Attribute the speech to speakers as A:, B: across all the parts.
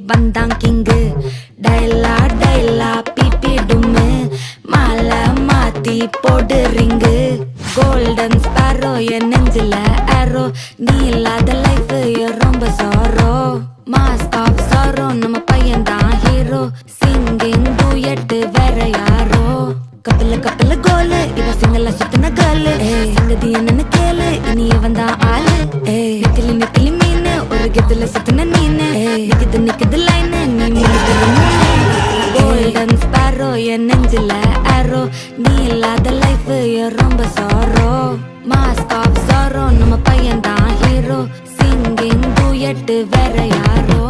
A: வந்தான் king. டைலா டைலா BP டும்மு மாலை மாத்தி போடு ரிங்கு. கோல்டன் ஸ்பாரோ என் நெஞ்சில ஆரோ, நீ இல்லாத லைஃப் ரொம்ப சாரோ. மாஸ்க் ஆஃப் சாரோ நம்ம பையன் தான் ஹீரோ. சிங்கிங் டூயட் வேற யாரோ. கப்பல கப்பல கோலு இவ சிங்கல சுத்தின கேளு. சங்கதி என்னன்னு கேளு இனி வந்தா ஆளு. நிக்கலி நிக்கலி மீனு ஒரு கெத்துல சுத்தின நீனு. நிக்குது நிக்குது லைனு நீ மீனு. கோல்டன் ஸ்பாரோ என் நெஞ்சில ஆரோ, நீ இல்லாத லைஃப் ரொம்ப சாரோ. மாஸ்க் ஆஃப் சாரோ நம்ம பையன் தான் ஹீரோ. சிங்கிங் டூயட் வேற யாரோ.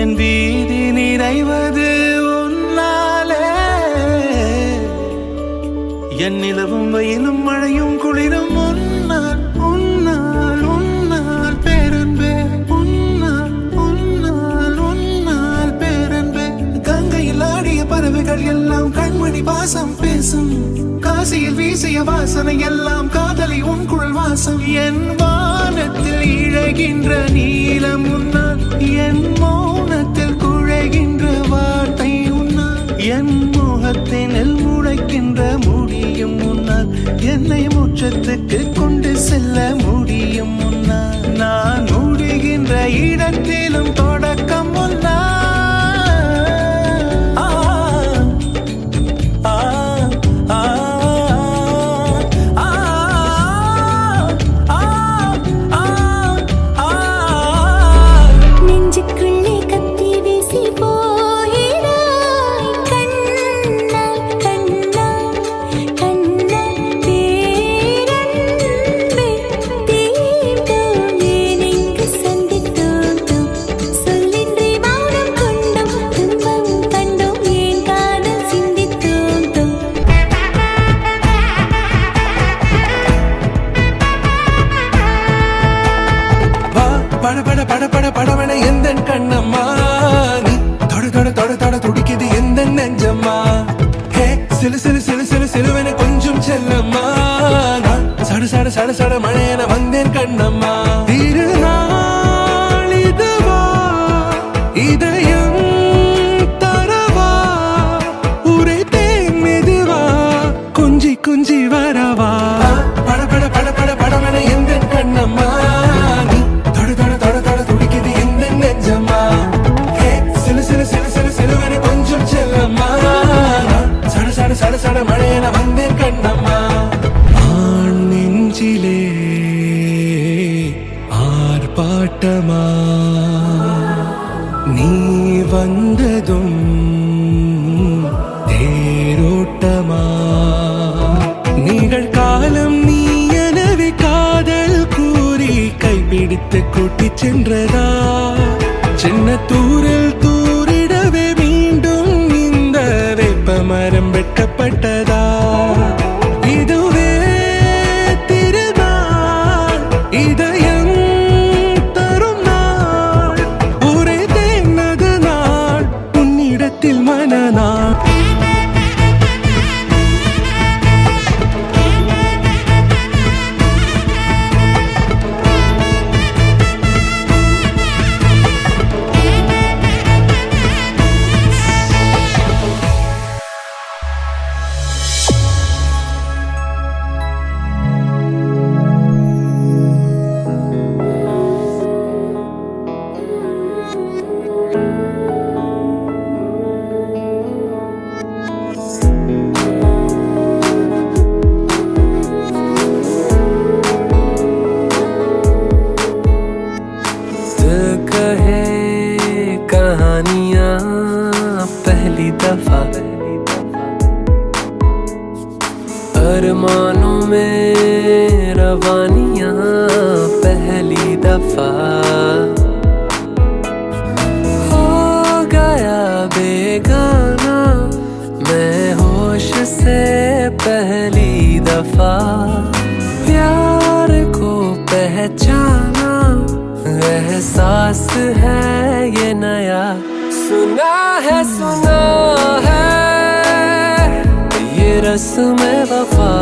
B: என் வீதி நிறைவது உன்னாலே. என் நிலவும் வெயிலும் மழையும் குளிரும் உன்னால் உன்னால் உன்னால் பேரன்பே. உன்னால் உன்னால் உன்னால் பேரன்பே. கங்கையில் ஆடிய பறவைகள் எல்லாம் கண்மணி பாசம் பேசும். காசியில் வீசிய வாசனை எல்லாம் காதலி உன் குழல் வாசம். என் வானத்தில் இழகின்ற நீலம் உன்னால். என் மௌனத்தில் குழைகின்ற வார்த்தை உன்னால். என் முகத்தினில் முளைக்கின்ற முடியும் உன்னால். என்னை முற்றத்துக்கு கொண்டு செல்ல முடியும் உன்னால். நான் முடிகின்ற இடத்திலும் தொடக்கம் உன்னால்.
C: So
B: சொல்லம்மா ஹே சிலு சிலு சிலு சிலு சிலுவென கொஞ்சம் செல்லம்மா நான் சட சட சட சட மழையென வந்தேன் கண்ணம்மா திருநாள் இதுவா இதயம் தரவா உரைத்தேன் மெதுவா கொஞ்சி கொஞ்சி வரவா பட பட பட பட படவென எந்த கண்ணம்மா நீ தொட தொட தொட தொட துடிக்குது எந்த நெஞ்சம்மா ஹே சிலு சிலு சிலு சிலு சிலுவென கொஞ்சம் செல்லம்மா நான் சட சட சட சட மழையென வந்தேன் கண்ணம்மா ஆண் நெஞ்சிலே ஆர்ப்பாட்டமா நீ வந்ததும் தேரோட்டமா நிகழ்காலம் நீ எனவே காதல் கூறி கைப்பிடித்து கூட்டிச் சென்றதா சின்ன தூரில் தூரிடவே மீண்டும் இந்த வேப்ப மரம் வெட்கப்பட்டதா இதுவே திருநாள் இதயம் தரும் நாள் ஒரே தேனது நாள் உன்னிடத்தில் மனநாள் कहानियां पहली दफा अरमानों में रवानियां पहली दफा हो गया बेगाना मैं होश से पहली दफा प्यार को पहचाना एहसास है ये नया सुना है ये रस्म वफा